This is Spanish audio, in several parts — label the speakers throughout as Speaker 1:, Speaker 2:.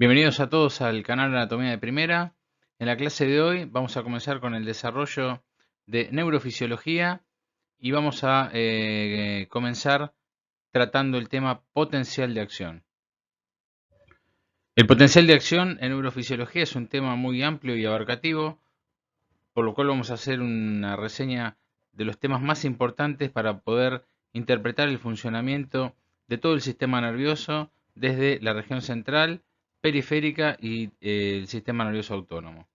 Speaker 1: Bienvenidos a todos al canal Anatomía de Primera. En la clase de hoy vamos a comenzar con el desarrollo de neurofisiología y vamos a comenzar tratando el tema potencial de acción. El potencial de acción en neurofisiología es un tema muy amplio y abarcativo, por lo cual vamos a hacer una reseña de los temas más importantes para poder interpretar el funcionamiento de todo el sistema nervioso desde la región central, periférica y el sistema nervioso autónomo.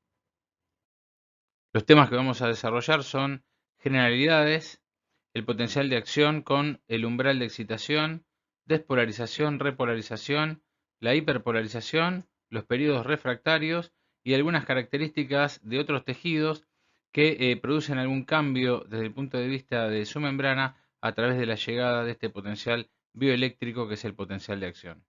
Speaker 1: Los temas que vamos a desarrollar son generalidades, el potencial de acción con el umbral de excitación, despolarización, repolarización, la hiperpolarización, los periodos refractarios y algunas características de otros tejidos que producen algún cambio desde el punto de vista de su membrana a través de la llegada de este potencial bioeléctrico que es el potencial de acción.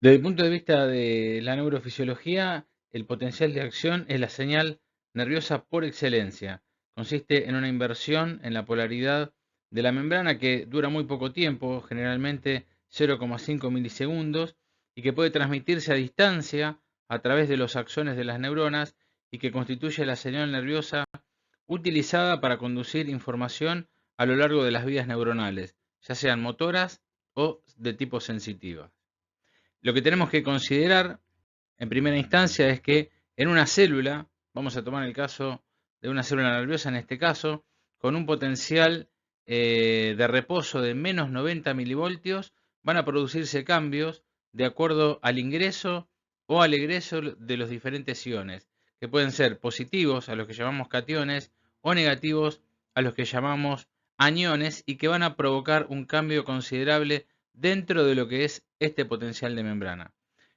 Speaker 1: Desde el punto de vista de la neurofisiología, el potencial de acción es la señal nerviosa por excelencia. Consiste en una inversión en la polaridad de la membrana que dura muy poco tiempo, generalmente 0,5 milisegundos, y que puede transmitirse a distancia a través de los axones de las neuronas y que constituye la señal nerviosa utilizada para conducir información a lo largo de las vías neuronales, ya sean motoras o de tipo sensitiva. Lo que tenemos que considerar en primera instancia es que en una célula, vamos a tomar el caso de una célula nerviosa en este caso, con un potencial de reposo de menos 90 milivoltios, van a producirse cambios de acuerdo al ingreso o al egreso de los diferentes iones, que pueden ser positivos a los que llamamos cationes o negativos a los que llamamos aniones y que van a provocar un cambio considerable dentro de lo que es este potencial de membrana.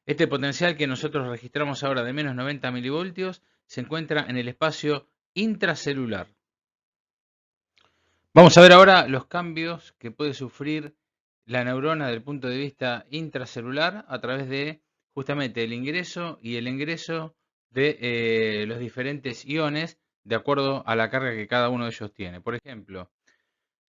Speaker 1: Este potencial que nosotros registramos ahora de menos 90 milivoltios se encuentra en el espacio intracelular. Vamos a ver ahora los cambios que puede sufrir la neurona desde el punto de vista intracelular a través de justamente el ingreso y el egreso de los diferentes iones de acuerdo a la carga que cada uno de ellos tiene. Por ejemplo,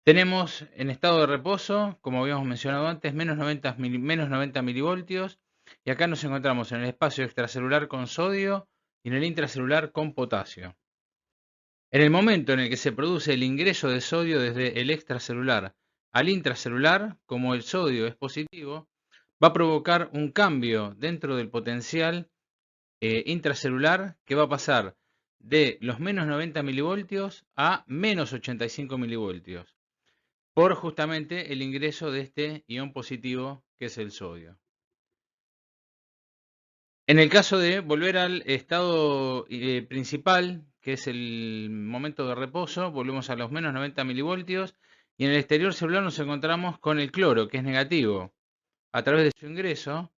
Speaker 1: tenemos en estado de reposo, como habíamos mencionado antes, menos 90 milivoltios. Y acá nos encontramos en el espacio extracelular con sodio y en el intracelular con potasio. En el momento en el que se produce el ingreso de sodio desde el extracelular al intracelular, como el sodio es positivo, va a provocar un cambio dentro del potencial intracelular que va a pasar de los menos 90 milivoltios a menos 85 milivoltios por justamente el ingreso de este ion positivo que es el sodio. En el caso de volver al estado principal, que es el momento de reposo, volvemos a los menos 90 milivoltios y en el exterior celular nos encontramos con el cloro, que es negativo. A través de su ingreso,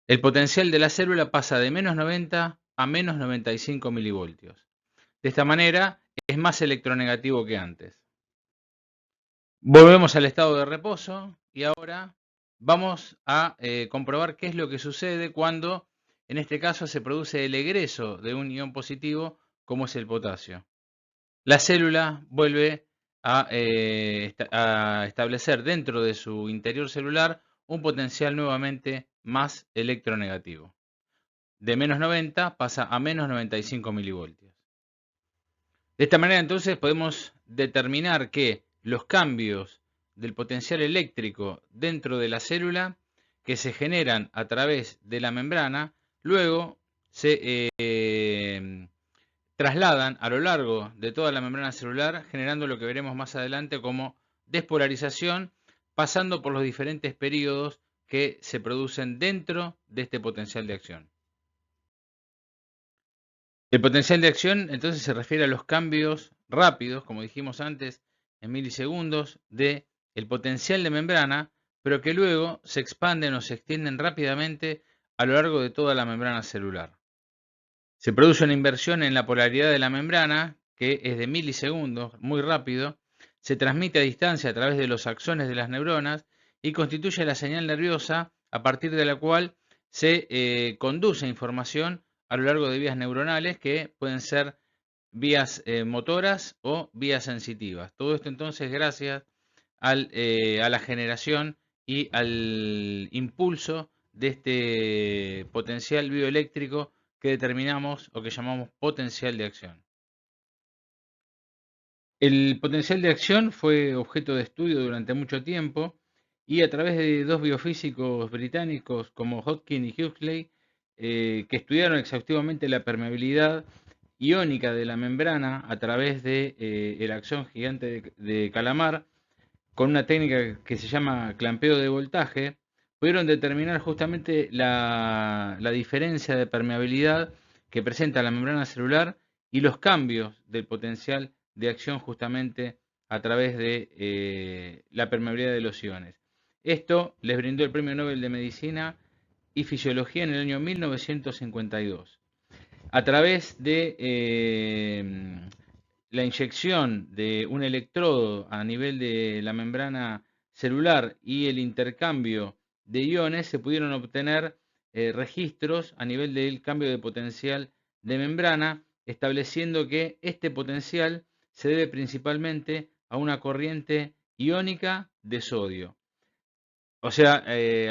Speaker 1: el potencial de la célula pasa de menos 90 a menos 95 milivoltios. De esta manera es más electronegativo que antes. Volvemos al estado de reposo y ahora vamos a comprobar qué es lo que sucede cuando, en este caso, se produce el egreso de un ion positivo, como es el potasio. La célula vuelve a establecer dentro de su interior celular un potencial nuevamente más electronegativo. De menos 90 pasa a menos 95 milivoltios. De esta manera entonces podemos determinar que los cambios del potencial eléctrico dentro de la célula que se generan a través de la membrana, luego se trasladan a lo largo de toda la membrana celular, generando lo que veremos más adelante como despolarización, pasando por los diferentes periodos que se producen dentro de este potencial de acción. El potencial de acción entonces se refiere a los cambios rápidos, como dijimos antes, en milisegundos, de el potencial de membrana, pero que luego se expanden o se extienden rápidamente a lo largo de toda la membrana celular. Se produce una inversión en la polaridad de la membrana, que es de milisegundos, muy rápido, se transmite a distancia a través de los axones de las neuronas y constituye la señal nerviosa a partir de la cual se conduce información a lo largo de vías neuronales que pueden ser vías motoras o vías sensitivas. Todo esto entonces gracias a la generación y al impulso de este potencial bioeléctrico que determinamos o que llamamos potencial de acción. El potencial de acción fue objeto de estudio durante mucho tiempo y a través de dos biofísicos británicos como Hodgkin y Huxley, que estudiaron exhaustivamente la permeabilidad iónica de la membrana a través de la acción gigante de calamar, con una técnica que se llama clampeo de voltaje, pudieron determinar justamente la diferencia de permeabilidad que presenta la membrana celular y los cambios del potencial de acción justamente a través de la permeabilidad de los iones. Esto les brindó el Premio Nobel de Medicina y Fisiología en el año 1952. A través de la inyección de un electrodo a nivel de la membrana celular y el intercambio de iones, se pudieron obtener registros a nivel del cambio de potencial de membrana, estableciendo que este potencial se debe principalmente a una corriente iónica de sodio. O sea,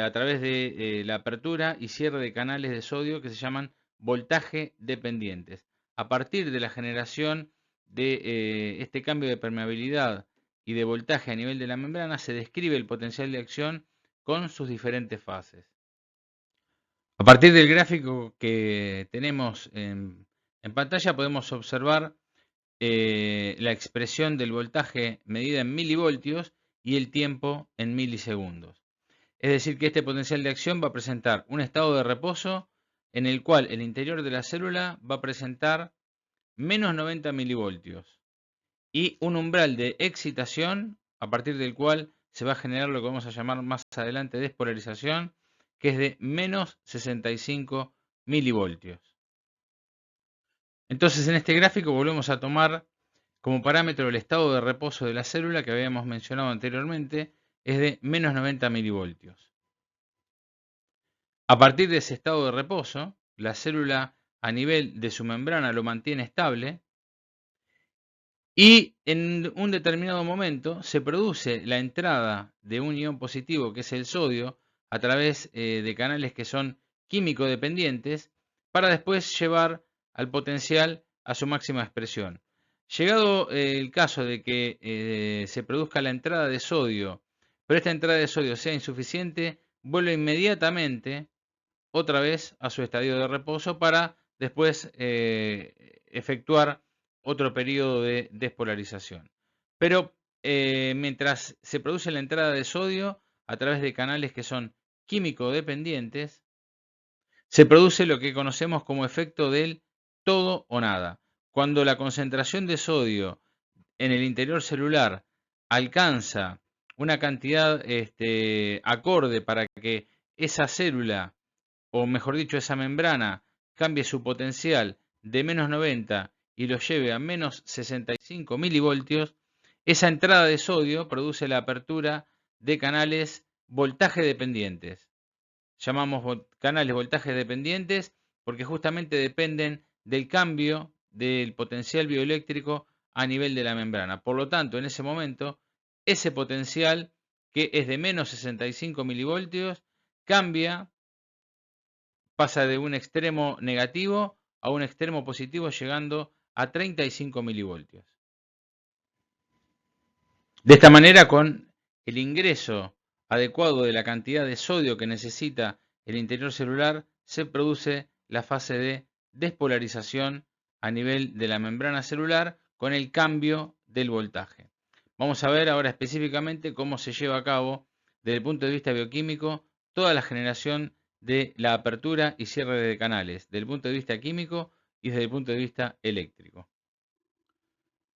Speaker 1: a través de la apertura y cierre de canales de sodio que se llaman voltaje dependientes. A partir de la generación de este cambio de permeabilidad y de voltaje a nivel de la membrana, se describe el potencial de acción con sus diferentes fases. A partir del gráfico que tenemos en pantalla podemos observar la expresión del voltaje medida en milivoltios y el tiempo en milisegundos. Es decir, que este potencial de acción va a presentar un estado de reposo en el cual el interior de la célula va a presentar menos 90 milivoltios y un umbral de excitación a partir del cual se va a generar lo que vamos a llamar más adelante despolarización, que es de menos 65 milivoltios. Entonces, en este gráfico volvemos a tomar como parámetro el estado de reposo de la célula que habíamos mencionado anteriormente, es de menos 90 milivoltios. A partir de ese estado de reposo, la célula a nivel de su membrana lo mantiene estable y en un determinado momento se produce la entrada de un ion positivo, que es el sodio, a través de canales que son químico dependientes, para después llevar al potencial a su máxima expresión. Llegado el caso de que se produzca la entrada de sodio, pero esta entrada de sodio sea insuficiente, vuelve inmediatamente otra vez a su estadio de reposo para después efectuar otro periodo de despolarización. Pero mientras se produce la entrada de sodio a través de canales que son químico dependientes, se produce lo que conocemos como efecto del todo o nada. Cuando la concentración de sodio en el interior celular alcanza una cantidad acorde para que esa célula, o mejor dicho, esa membrana, cambie su potencial de menos 90 y lo lleve a menos 65 milivoltios, esa entrada de sodio produce la apertura de canales voltaje dependientes. Llamamos canales voltaje dependientes porque justamente dependen del cambio del potencial bioeléctrico a nivel de la membrana. Por lo tanto, en ese momento, ese potencial, que es de menos 65 milivoltios, cambia, pasa de un extremo negativo a un extremo positivo, llegando a 35 milivoltios. De esta manera, con el ingreso adecuado de la cantidad de sodio que necesita el interior celular, se produce la fase de despolarización a nivel de la membrana celular con el cambio del voltaje. Vamos a ver ahora específicamente cómo se lleva a cabo, desde el punto de vista bioquímico, toda la generación de la apertura y cierre de canales, desde el punto de vista químico y desde el punto de vista eléctrico.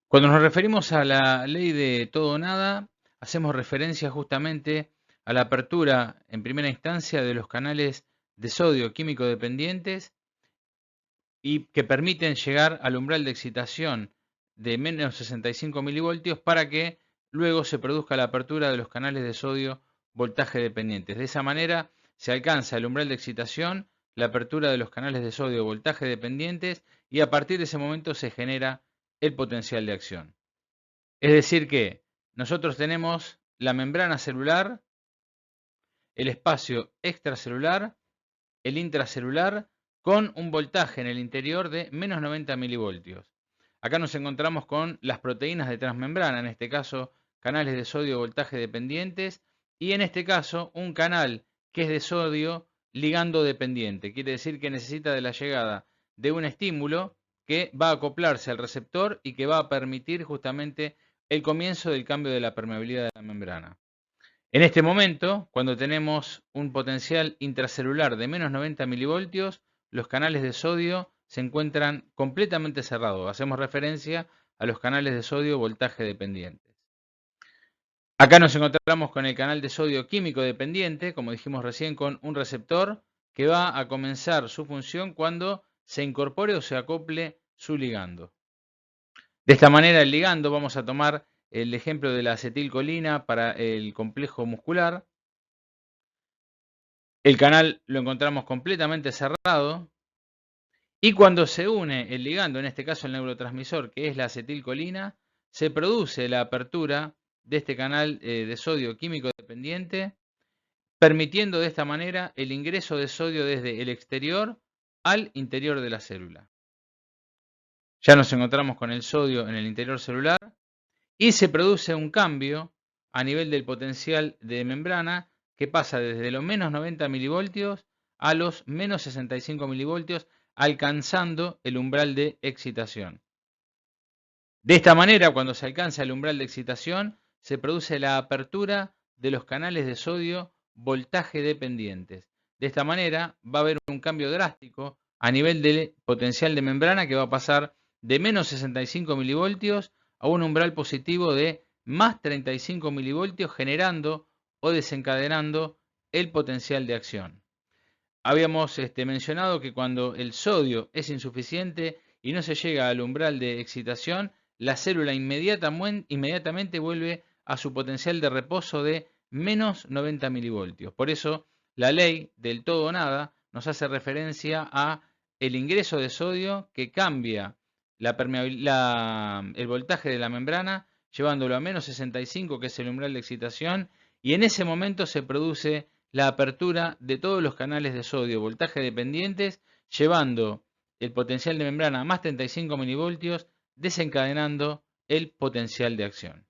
Speaker 1: Cuando nos referimos a la ley de todo o nada, hacemos referencia justamente a la apertura en primera instancia de los canales de sodio químico dependientes y que permiten llegar al umbral de excitación de menos 65 milivoltios para que luego se produzca la apertura de los canales de sodio voltaje dependientes. De esa manera se alcanza el umbral de excitación, la apertura de los canales de sodio voltaje dependientes y a partir de ese momento se genera el potencial de acción. Es decir que nosotros tenemos la membrana celular, el espacio extracelular el intracelular con un voltaje en el interior de menos 90 milivoltios. Acá nos encontramos con las proteínas de transmembrana, en este caso canales de sodio voltaje dependientes, y en este caso un canal que es de sodio ligando dependiente. Quiere decir que necesita de la llegada de un estímulo que va a acoplarse al receptor y que va a permitir justamente el comienzo del cambio de la permeabilidad de la membrana. En este momento, cuando tenemos un potencial intracelular de menos 90 milivoltios, los canales de sodio se encuentran completamente cerrados. Hacemos referencia a los canales de sodio voltaje dependientes. Acá nos encontramos con el canal de sodio químico dependiente, como dijimos recién, con un receptor que va a comenzar su función cuando se incorpore o se acople su ligando. De esta manera, el ligando, vamos a tomar el ejemplo de la acetilcolina para el complejo muscular. El canal lo encontramos completamente cerrado y cuando se une el ligando, en este caso el neurotransmisor, que es la acetilcolina, se produce la apertura de este canal de sodio químico dependiente, permitiendo de esta manera el ingreso de sodio desde el exterior al interior de la célula. Ya nos encontramos con el sodio en el interior celular y se produce un cambio a nivel del potencial de membrana que pasa desde los menos 90 milivoltios a los menos 65 milivoltios, alcanzando el umbral de excitación. De esta manera, cuando se alcanza el umbral de excitación, se produce la apertura de los canales de sodio voltaje dependientes. De esta manera, va a haber un cambio drástico a nivel del potencial de membrana que va a pasar de menos 65 milivoltios a un umbral positivo de más 35 milivoltios, generando o desencadenando el potencial de acción. Habíamos mencionado que cuando el sodio es insuficiente y no se llega al umbral de excitación, la célula inmediatamente vuelve a su potencial de reposo de menos 90 milivoltios. Por eso, la ley del todo o nada nos hace referencia a el ingreso de sodio que cambia el voltaje de la membrana, llevándolo a menos 65, que es el umbral de excitación, y en ese momento se produce la apertura de todos los canales de sodio voltaje dependientes, llevando el potencial de membrana a más 35 milivoltios, desencadenando el potencial de acción.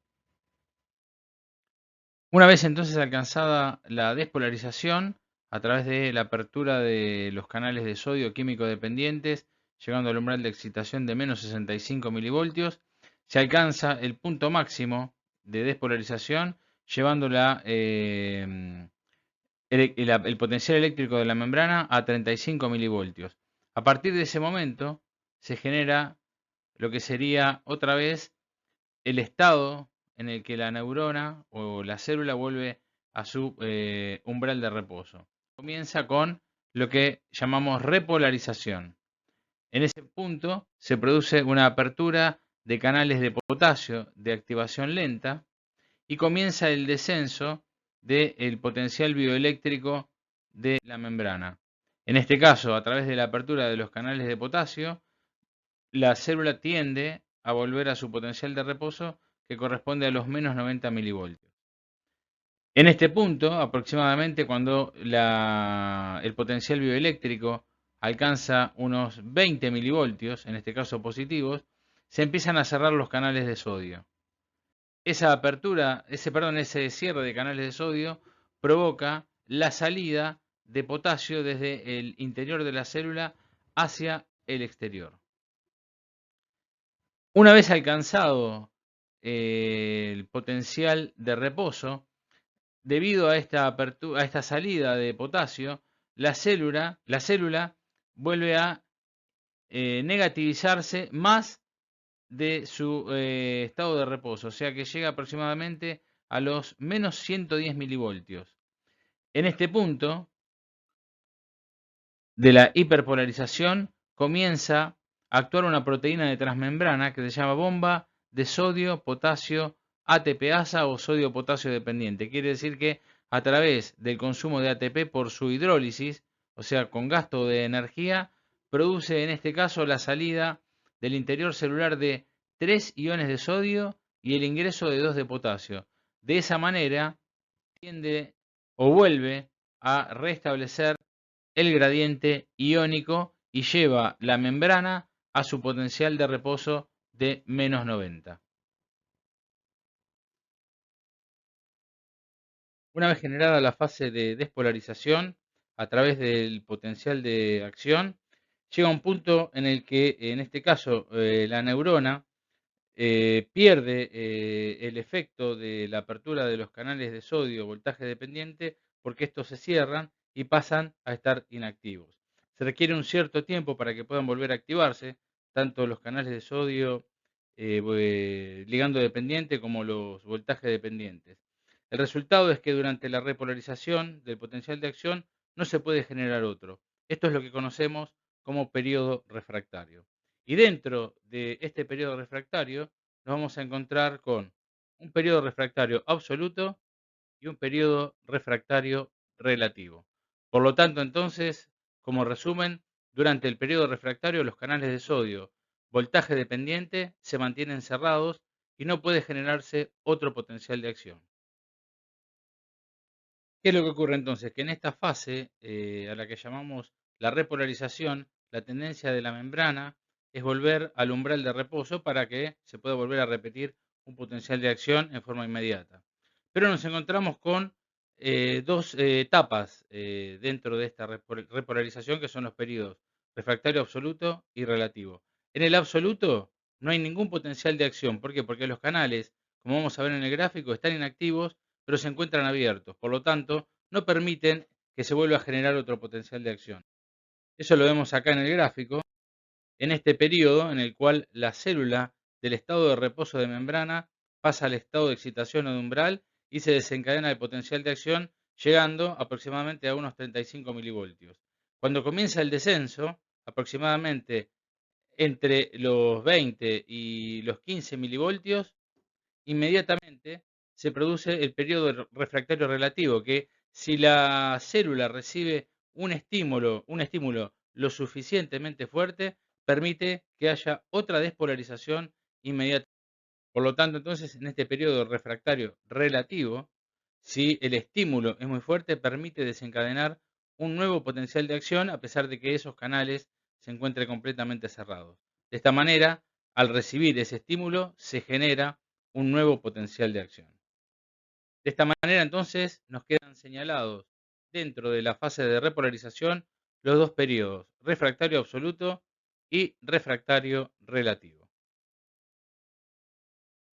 Speaker 1: Una vez entonces alcanzada la despolarización, a través de la apertura de los canales de sodio químico dependientes, llegando al umbral de excitación de menos 65 milivoltios, se alcanza el punto máximo de despolarización, llevando el potencial eléctrico de la membrana a 35 milivoltios. A partir de ese momento se genera lo que sería otra vez el estado en el que la neurona o la célula vuelve a su umbral de reposo. Comienza con lo que llamamos repolarización. En ese punto se produce una apertura de canales de potasio de activación lenta y comienza el descenso del potencial bioeléctrico de la membrana. En este caso, a través de la apertura de los canales de potasio, la célula tiende a volver a su potencial de reposo que corresponde a los menos 90 milivoltios. En este punto, aproximadamente cuando el potencial bioeléctrico alcanza unos 20 milivoltios, en este caso positivos, se empiezan a cerrar los canales de sodio. Ese cierre de canales de sodio provoca la salida de potasio desde el interior de la célula hacia el exterior. Una vez alcanzado el potencial de reposo, debido a esta salida de potasio, la célula vuelve a negativizarse más de su estado de reposo, o sea que llega aproximadamente a los menos 110 milivoltios. En este punto de la hiperpolarización comienza a actuar una proteína de transmembrana que se llama bomba de sodio, potasio, ATPasa o sodio potasio dependiente. Quiere decir que a través del consumo de ATP por su hidrólisis, o sea, con gasto de energía, produce en este caso la salida del interior celular de 3 iones de sodio y el ingreso de 2 de potasio. De esa manera tiende o vuelve a restablecer el gradiente iónico y lleva la membrana a su potencial de reposo de -90. Una vez generada la fase de despolarización a través del potencial de acción, llega un punto en el que, en este caso, la neurona pierde el efecto de la apertura de los canales de sodio voltaje dependiente porque estos se cierran y pasan a estar inactivos. Se requiere un cierto tiempo para que puedan volver a activarse, tanto los canales de sodio ligando dependiente como los voltaje dependientes. El resultado es que durante la repolarización del potencial de acción no se puede generar otro. Esto es lo que conocemos como periodo refractario. Y dentro de este periodo refractario nos vamos a encontrar con un periodo refractario absoluto y un periodo refractario relativo. Por lo tanto, entonces, como resumen, durante el periodo refractario los canales de sodio voltaje dependiente se mantienen cerrados y no puede generarse otro potencial de acción. ¿Qué es lo que ocurre entonces? Que en esta fase, a la que llamamos la repolarización, la tendencia de la membrana es volver al umbral de reposo para que se pueda volver a repetir un potencial de acción en forma inmediata. Pero nos encontramos con dos etapas dentro de esta repolarización, que son los periodos refractario absoluto y relativo. En el absoluto no hay ningún potencial de acción. ¿Por qué? Porque los canales, como vamos a ver en el gráfico, están inactivos pero se encuentran abiertos. Por lo tanto, no permiten que se vuelva a generar otro potencial de acción. Eso lo vemos acá en el gráfico, en este periodo en el cual la célula del estado de reposo de membrana pasa al estado de excitación o de umbral y se desencadena el potencial de acción llegando aproximadamente a unos 35 milivoltios. Cuando comienza el descenso, aproximadamente entre los 20 y los 15 milivoltios, inmediatamente se produce el periodo refractario relativo, que si la célula recibe un estímulo lo suficientemente fuerte, permite que haya otra despolarización inmediata. Por lo tanto, entonces, en este periodo refractario relativo, si el estímulo es muy fuerte, permite desencadenar un nuevo potencial de acción a pesar de que esos canales se encuentren completamente cerrados. De esta manera, al recibir ese estímulo, se genera un nuevo potencial de acción. De esta manera, entonces, nos quedan señalados dentro de la fase de repolarización los dos periodos, refractario absoluto y refractario relativo.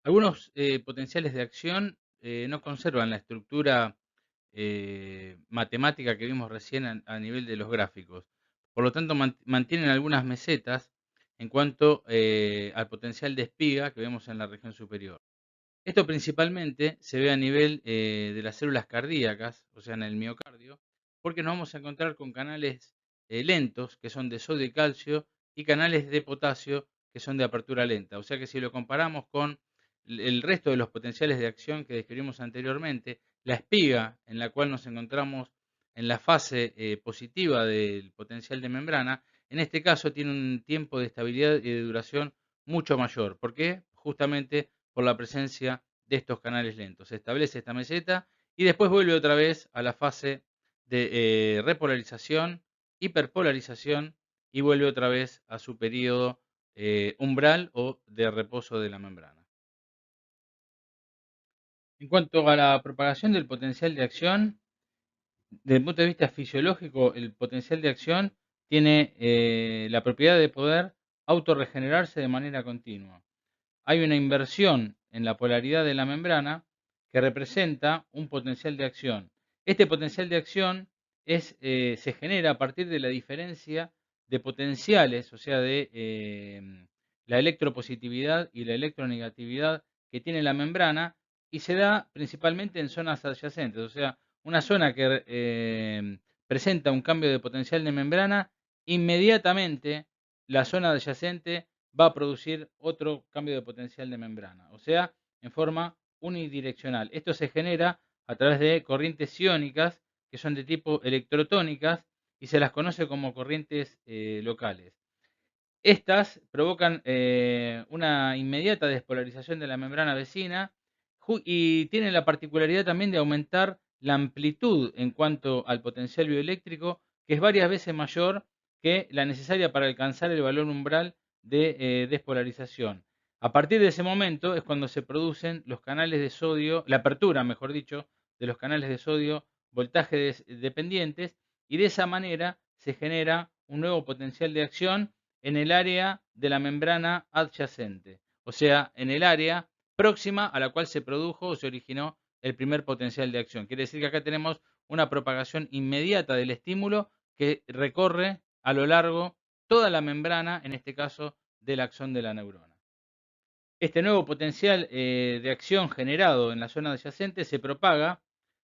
Speaker 1: Algunos potenciales de acción no conservan la estructura matemática que vimos recién a nivel de los gráficos. Por lo tanto, mantienen algunas mesetas en cuanto al potencial de espiga que vemos en la región superior. Esto principalmente se ve a nivel de las células cardíacas, o sea, en el miocardio, porque nos vamos a encontrar con canales lentos, que son de sodio y calcio, y canales de potasio, que son de apertura lenta. O sea que si lo comparamos con el resto de los potenciales de acción que describimos anteriormente, la espiga en la cual nos encontramos en la fase positiva del potencial de membrana, en este caso tiene un tiempo de estabilidad y de duración mucho mayor. ¿Por qué? Justamente por la presencia de estos canales lentos. Se establece esta meseta y después vuelve otra vez a la fase de repolarización, hiperpolarización y vuelve otra vez a su periodo umbral o de reposo de la membrana. En cuanto a la propagación del potencial de acción, desde el punto de vista fisiológico, el potencial de acción tiene la propiedad de poder autorregenerarse de manera continua. Hay una inversión en la polaridad de la membrana que representa un potencial de acción. Este potencial de acción se genera a partir de la diferencia de potenciales, o sea, de la electropositividad y la electronegatividad que tiene la membrana y se da principalmente en zonas adyacentes, o sea, una zona que presenta un cambio de potencial de membrana, inmediatamente la zona adyacente va a producir otro cambio de potencial de membrana, o sea, en forma unidireccional. Esto se genera a través de corrientes iónicas que son de tipo electrotónicas y se las conoce como corrientes locales. Estas provocan una inmediata despolarización de la membrana vecina y tienen la particularidad también de aumentar la amplitud en cuanto al potencial bioeléctrico que es varias veces mayor que la necesaria para alcanzar el valor umbral de despolarización. A partir de ese momento es cuando se producen los canales de sodio, la apertura, mejor dicho, de los canales de sodio voltaje dependientes, y de esa manera se genera un nuevo potencial de acción en el área de la membrana adyacente, o sea, en el área próxima a la cual se produjo o se originó el primer potencial de acción. Quiere decir que acá tenemos una propagación inmediata del estímulo que recorre a lo largo toda la membrana, en este caso del axón de la neurona. Este nuevo potencial de acción generado en la zona adyacente se propaga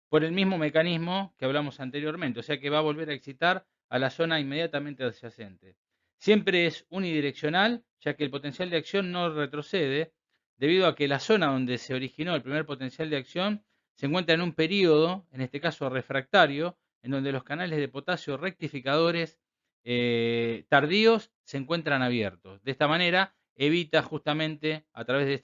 Speaker 1: por el mismo mecanismo que hablamos anteriormente, o sea que va a volver a excitar a la zona inmediatamente adyacente. Siempre es unidireccional, ya que el potencial de acción no retrocede, debido a que la zona donde se originó el primer potencial de acción se encuentra en un periodo, en este caso refractario, en donde los canales de potasio rectificadores tardíos se encuentran abiertos. De esta manera evita justamente a través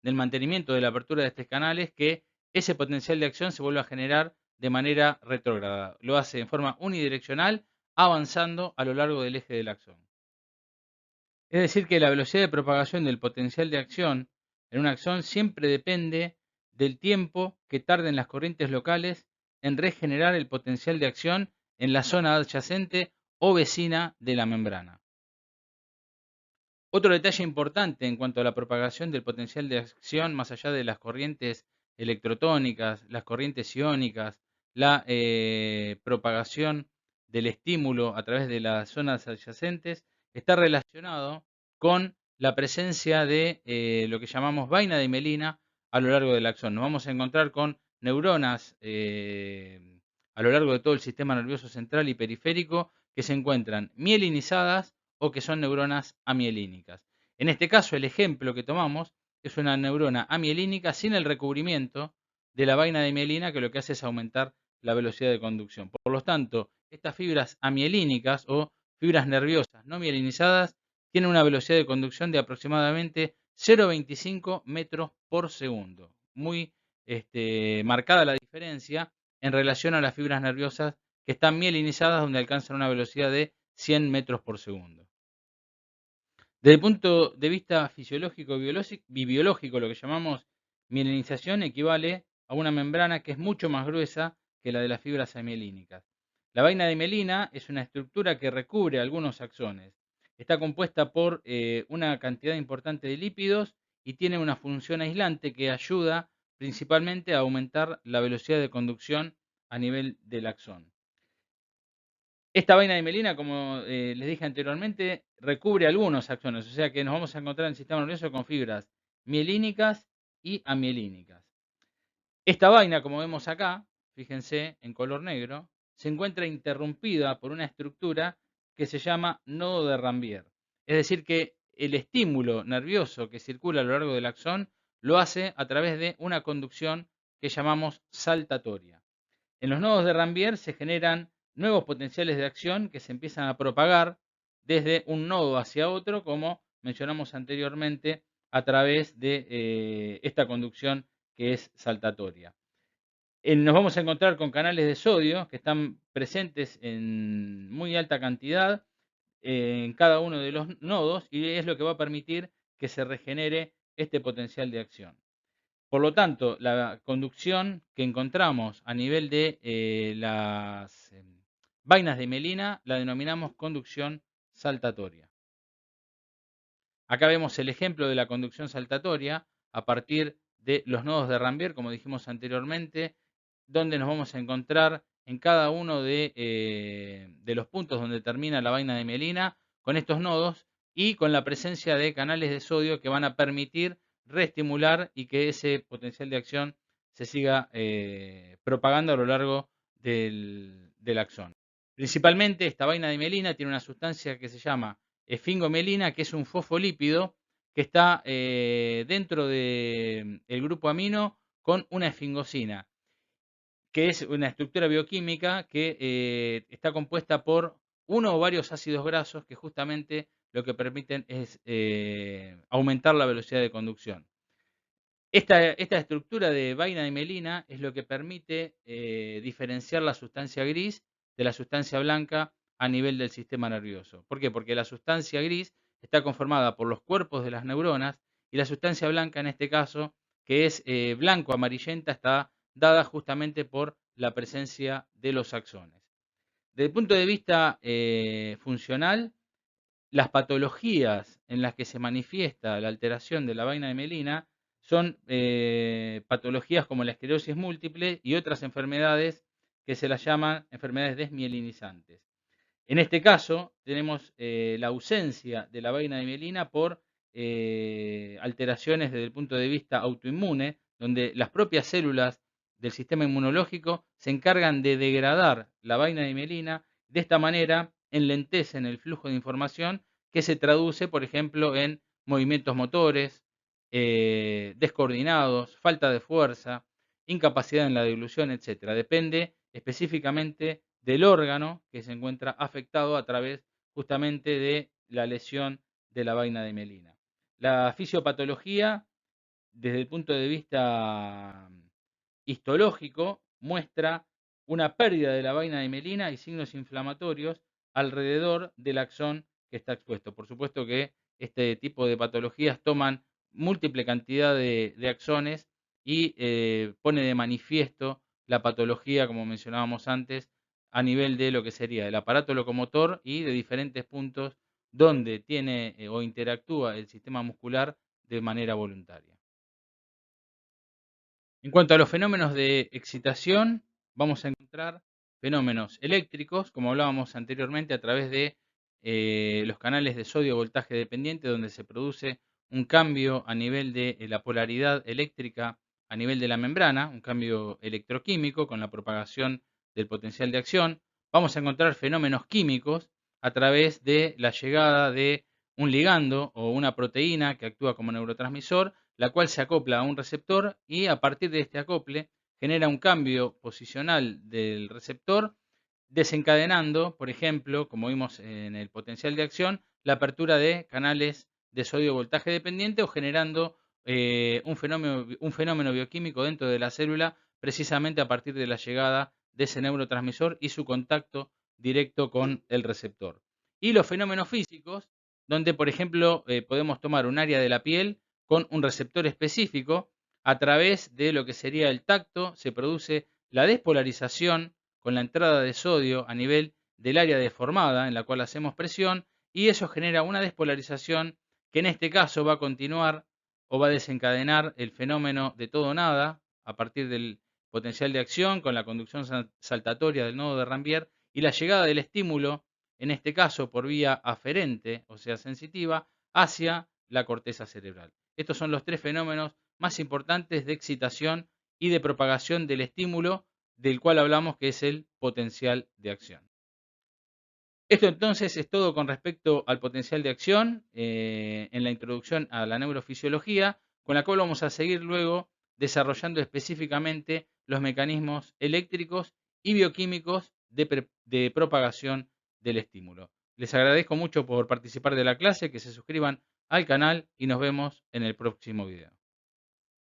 Speaker 1: del mantenimiento de la apertura de estos canales que ese potencial de acción se vuelva a generar de manera retrógrada. Lo hace en forma unidireccional, avanzando a lo largo del eje del axón. Es decir, que la velocidad de propagación del potencial de acción en un axón siempre depende del tiempo que tarden las corrientes locales en regenerar el potencial de acción en la zona adyacente o vecina de la membrana. Otro detalle importante en cuanto a la propagación del potencial de acción, más allá de las corrientes electrotónicas, las corrientes iónicas, la propagación del estímulo a través de las zonas adyacentes, está relacionado con la presencia de lo que llamamos vaina de mielina a lo largo del axón. Nos vamos a encontrar con neuronas a lo largo de todo el sistema nervioso central y periférico que se encuentran mielinizadas o que son neuronas amielínicas. En este caso, el ejemplo que tomamos es una neurona amielínica sin el recubrimiento de la vaina de mielina, que lo que hace es aumentar la velocidad de conducción. Por lo tanto, estas fibras amielínicas o fibras nerviosas no mielinizadas tienen una velocidad de conducción de aproximadamente 0,25 metros por segundo. Muy marcada la diferencia en relación a las fibras nerviosas que están mielinizadas, donde alcanzan una velocidad de 100 metros por segundo. Desde el punto de vista fisiológico y biológico, lo que llamamos mielinización equivale a una membrana que es mucho más gruesa que la de las fibras amielínicas. La vaina de mielina es una estructura que recubre algunos axones. Está compuesta por una cantidad importante de lípidos y tiene una función aislante que ayuda principalmente a aumentar la velocidad de conducción a nivel del axón. Esta vaina de mielina, como les dije anteriormente, recubre algunos axones, o sea que nos vamos a encontrar en el sistema nervioso con fibras mielínicas y amielínicas. Esta vaina, como vemos acá, fíjense en color negro, se encuentra interrumpida por una estructura que se llama nodo de Rambier. Es decir, que el estímulo nervioso que circula a lo largo del axón lo hace a través de una conducción que llamamos saltatoria. En los nodos de Rambier se generan nuevos potenciales de acción que se empiezan a propagar desde un nodo hacia otro, como mencionamos anteriormente, a través de esta conducción que es saltatoria. Nos vamos a encontrar con canales de sodio que están presentes en muy alta cantidad en cada uno de los nodos, y es lo que va a permitir que se regenere este potencial de acción. Por lo tanto, la conducción que encontramos a nivel de las vainas de mielina la denominamos conducción saltatoria. Acá vemos el ejemplo de la conducción saltatoria a partir de los nodos de Rambier, como dijimos anteriormente, donde nos vamos a encontrar en cada uno de los puntos donde termina la vaina de mielina con estos nodos y con la presencia de canales de sodio que van a permitir reestimular y que ese potencial de acción se siga propagando a lo largo del axón. Principalmente esta vaina de mielina tiene una sustancia que se llama esfingomielina, que es un fosfolípido que está dentro del grupo amino con una esfingosina, que es una estructura bioquímica que está compuesta por uno o varios ácidos grasos que justamente lo que permiten es aumentar la velocidad de conducción. Esta estructura de vaina de mielina es lo que permite diferenciar la sustancia gris de la sustancia blanca a nivel del sistema nervioso. ¿Por qué? Porque la sustancia gris está conformada por los cuerpos de las neuronas y la sustancia blanca en este caso, que es blanco-amarillenta, está dada justamente por la presencia de los axones. Desde el punto de vista funcional, las patologías en las que se manifiesta la alteración de la vaina de mielina son patologías como la esclerosis múltiple y otras enfermedades que se las llaman enfermedades desmielinizantes. En este caso, tenemos la ausencia de la vaina de mielina por alteraciones desde el punto de vista autoinmune, donde las propias células del sistema inmunológico se encargan de degradar la vaina de mielina. De esta manera, enlentecen el flujo de información que se traduce, por ejemplo, en movimientos motores, descoordinados, falta de fuerza, incapacidad en la dilución, etc. Depende específicamente del órgano que se encuentra afectado a través justamente de la lesión de la vaina de mielina. La fisiopatología, desde el punto de vista histológico, muestra una pérdida de la vaina de mielina y signos inflamatorios alrededor del axón que está expuesto. Por supuesto que este tipo de patologías toman múltiple cantidad de axones y pone de manifiesto la patología, como mencionábamos antes, a nivel de lo que sería el aparato locomotor y de diferentes puntos donde tiene o interactúa el sistema muscular de manera voluntaria. En cuanto a los fenómenos de excitación, vamos a encontrar fenómenos eléctricos, como hablábamos anteriormente, a través de los canales de sodio voltaje dependiente, donde se produce un cambio a nivel de la polaridad eléctrica a nivel de la membrana, un cambio electroquímico con la propagación del potencial de acción. Vamos a encontrar fenómenos químicos a través de la llegada de un ligando o una proteína que actúa como neurotransmisor, la cual se acopla a un receptor y a partir de este acople genera un cambio posicional del receptor, desencadenando, por ejemplo, como vimos en el potencial de acción, la apertura de canales de sodio voltaje dependiente o generando un fenómeno bioquímico dentro de la célula precisamente a partir de la llegada de ese neurotransmisor y su contacto directo con el receptor. Y los fenómenos físicos, donde por ejemplo podemos tomar un área de la piel con un receptor específico, a través de lo que sería el tacto se produce la despolarización con la entrada de sodio a nivel del área deformada en la cual hacemos presión y eso genera una despolarización que en este caso va a continuar o va a desencadenar el fenómeno de todo o nada a partir del potencial de acción con la conducción saltatoria del nodo de Rambier y la llegada del estímulo, en este caso por vía aferente, o sea sensitiva, hacia la corteza cerebral. Estos son los tres fenómenos más importantes de excitación y de propagación del estímulo del cual hablamos, que es el potencial de acción. Esto entonces es todo con respecto al potencial de acción en la introducción a la neurofisiología, con la cual vamos a seguir luego desarrollando específicamente los mecanismos eléctricos y bioquímicos de propagación del estímulo. Les agradezco mucho por participar de la clase, que se suscriban al canal y nos vemos en el próximo video.